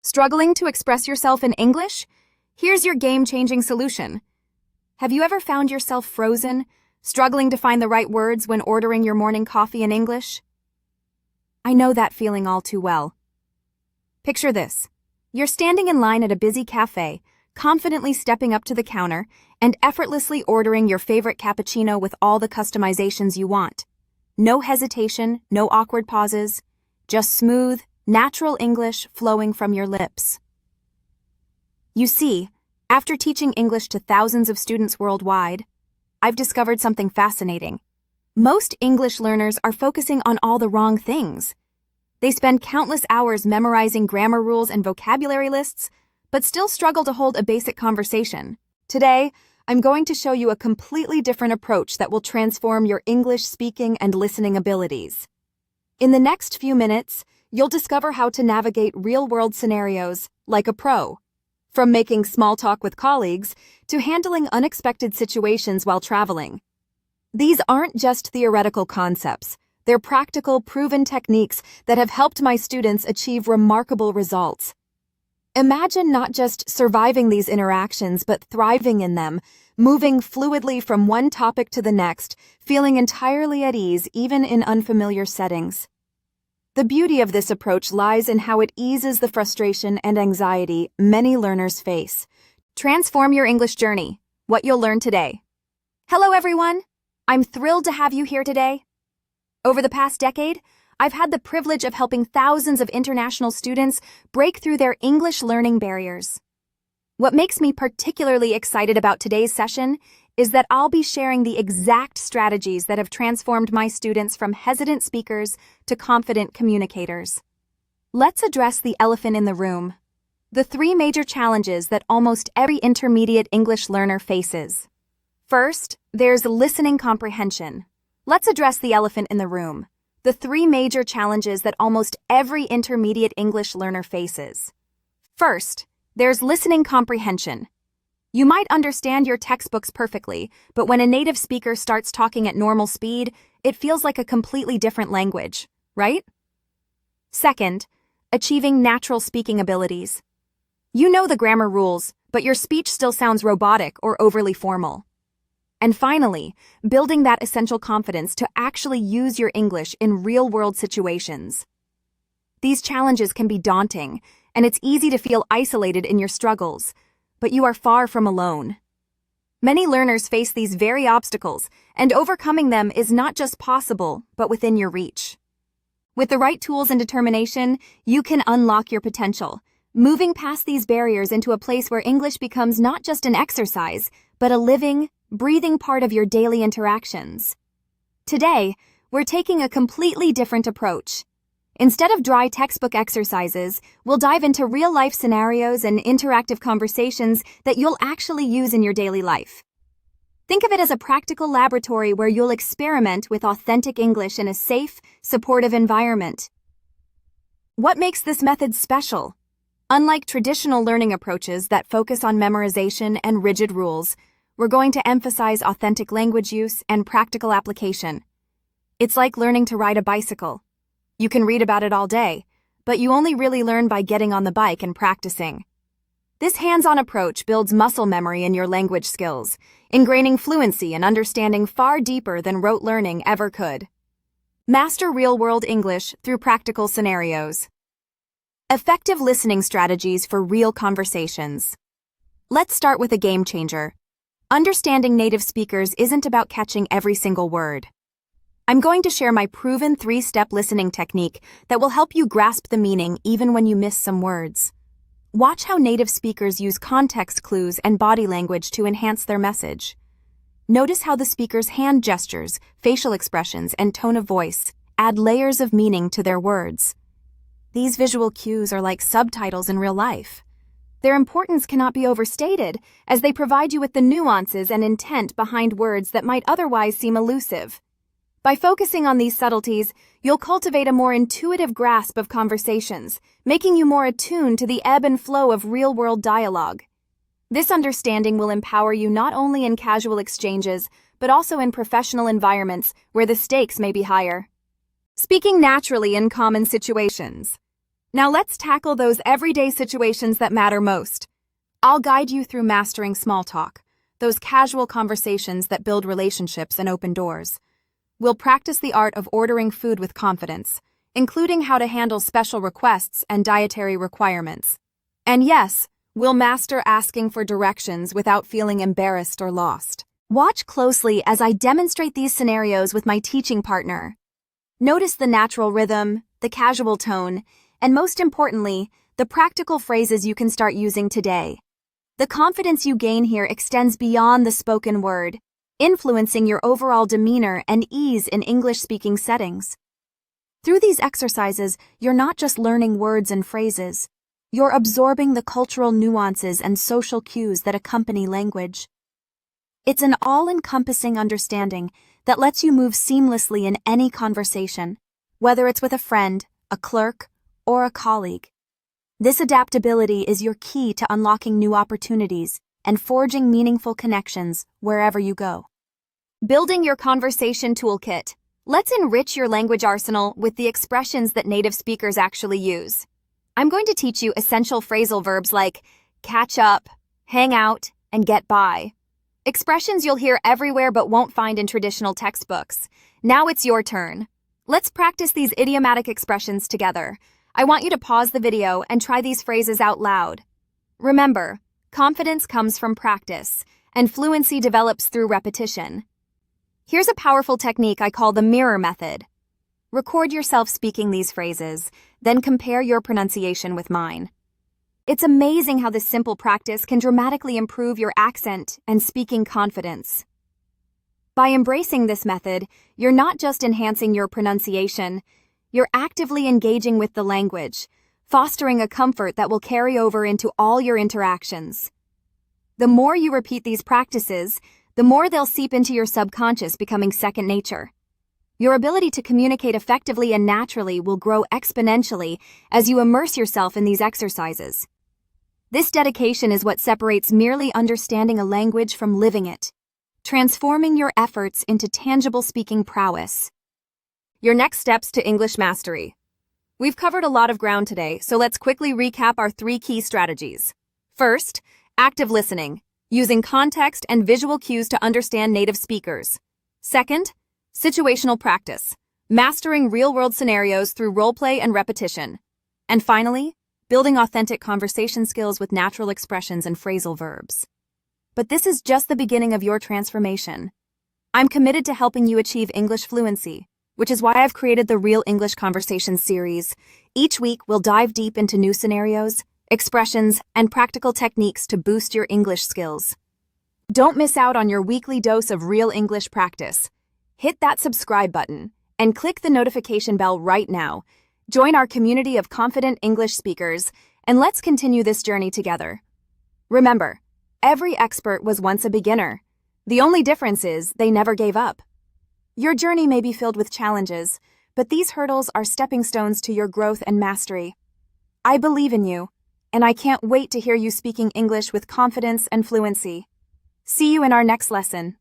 Struggling to express yourself in English? Here's your game-changing solution. Have you ever found yourself frozen, struggling to find the right words when ordering your morning coffee in English? I know that feeling all too well. Picture this. You're standing in line at a busy cafe, confidently stepping up to the counter and effortlessly ordering your favorite cappuccino with all the customizations you want. No hesitation, no awkward pauses, just smooth, natural English flowing from your lips. You see, after teaching English to thousands of students worldwide, I've discovered something fascinating. Most English learners are focusing on all the wrong things. They spend countless hours memorizing grammar rules and vocabulary lists, but still struggle to hold a basic conversation. Today, I'm going to show you a completely different approach that will transform your English speaking and listening abilities. In the next few minutes, you'll discover how to navigate real-world scenarios like a pro, from making small talk with colleagues to handling unexpected situations while traveling. These aren't just theoretical concepts. They're practical, proven techniques that have helped my students achieve remarkable results. Imagine not just surviving these interactions, but thriving in them, moving fluidly from one topic to the next, feeling entirely at ease even in unfamiliar settings. The beauty of this approach lies in how it eases the frustration and anxiety many learners face. Transform your English journey. What you'll learn today. Hello, everyone. I'm thrilled to have you here today. Over the past decade, I've had the privilege of helping thousands of international students break through their English learning barriers. What makes me particularly excited about today's session is that I'll be sharing the exact strategies that have transformed my students from hesitant speakers to confident communicators. Let's address the elephant in the room. The three major challenges that almost every intermediate English learner faces. First, there's listening comprehension. Let's address the elephant in the room. The three major challenges that almost every intermediate English learner faces. First, there's listening comprehension. You might understand your textbooks perfectly, but when a native speaker starts talking at normal speed, it feels like a completely different language, right? Second, achieving natural speaking abilities. You know the grammar rules, but your speech still sounds robotic or overly formal. And finally, building that essential confidence to actually use your English in real-world situations. These challenges can be daunting, and it's easy to feel isolated in your struggles, but you are far from alone. Many learners face these very obstacles, and overcoming them is not just possible, but within your reach. With the right tools and determination, you can unlock your potential, moving past these barriers into a place where English becomes not just an exercise, but a living, breathing part of your daily interactions. Today, we're taking a completely different approach. Instead of dry textbook exercises, we'll dive into real-life scenarios and interactive conversations that you'll actually use in your daily life. Think of it as a practical laboratory where you'll experiment with authentic English in a safe, supportive environment. What makes this method special? Unlike traditional learning approaches that focus on memorization and rigid rules, we're going to emphasize authentic language use and practical application. It's like learning to ride a bicycle. You can read about it all day, but you only really learn by getting on the bike and practicing. This hands-on approach builds muscle memory in your language skills, ingraining fluency and understanding far deeper than rote learning ever could. Master real-world English through practical scenarios. Effective listening strategies for real conversations. Let's start with a game changer. Understanding native speakers isn't about catching every single word. I'm going to share my proven 3-step listening technique that will help you grasp the meaning even when you miss some words. Watch how native speakers use context clues and body language to enhance their message. Notice how the speaker's hand gestures, facial expressions, and tone of voice add layers of meaning to their words. These visual cues are like subtitles in real life. Their importance cannot be overstated, as they provide you with the nuances and intent behind words that might otherwise seem elusive. By focusing on these subtleties, you'll cultivate a more intuitive grasp of conversations, making you more attuned to the ebb and flow of real-world dialogue. This understanding will empower you not only in casual exchanges, but also in professional environments where the stakes may be higher. Speaking naturally in common situations. Now let's tackle those everyday situations that matter most. I'll guide you through mastering small talk, those casual conversations that build relationships and open doors. We'll practice the art of ordering food with confidence, including how to handle special requests and dietary requirements. And yes, we'll master asking for directions without feeling embarrassed or lost. Watch closely as I demonstrate these scenarios with my teaching partner. Notice the natural rhythm, the casual tone, and most importantly, the practical phrases you can start using today. The confidence you gain here extends beyond the spoken word, influencing your overall demeanor and ease in English-speaking settings. Through these exercises, you're not just learning words and phrases. You're absorbing the cultural nuances and social cues that accompany language. It's an all-encompassing understanding that lets you move seamlessly in any conversation, whether it's with a friend, a clerk, or a colleague. This adaptability is your key to unlocking new opportunities and forging meaningful connections wherever you go. Building your conversation toolkit. Let's enrich your language arsenal with the expressions that native speakers actually use. I'm going to teach you essential phrasal verbs like catch up, hang out, and get by. Expressions you'll hear everywhere but won't find in traditional textbooks. Now it's your turn. Let's practice these idiomatic expressions together. I want you to pause the video and try these phrases out loud. Remember, confidence comes from practice, and fluency develops through repetition. Here's a powerful technique I call the mirror method. Record yourself speaking these phrases, then compare your pronunciation with mine. It's amazing how this simple practice can dramatically improve your accent and speaking confidence. By embracing this method, you're not just enhancing your pronunciation, you're actively engaging with the language, fostering a comfort that will carry over into all your interactions. The more you repeat these practices, the more they'll seep into your subconscious, becoming second nature. Your ability to communicate effectively and naturally will grow exponentially as you immerse yourself in these exercises. This dedication is what separates merely understanding a language from living it, transforming your efforts into tangible speaking prowess. Your next steps to English mastery. We've covered a lot of ground today, so let's quickly recap our 3 key strategies. First, active listening, using context and visual cues to understand native speakers. Second, situational practice, mastering real-world scenarios through role-play and repetition. And finally, building authentic conversation skills with natural expressions and phrasal verbs. But this is just the beginning of your transformation. I'm committed to helping you achieve English fluency, which is why I've created the Real English Conversation series. Each week, we'll dive deep into new scenarios, expressions, and practical techniques to boost your English skills. Don't miss out on your weekly dose of real English practice. Hit that subscribe button and click the notification bell right now. Join our community of confident English speakers, and let's continue this journey together. Remember, every expert was once a beginner. The only difference is they never gave up. Your journey may be filled with challenges, but these hurdles are stepping stones to your growth and mastery. I believe in you, and I can't wait to hear you speaking English with confidence and fluency. See you in our next lesson.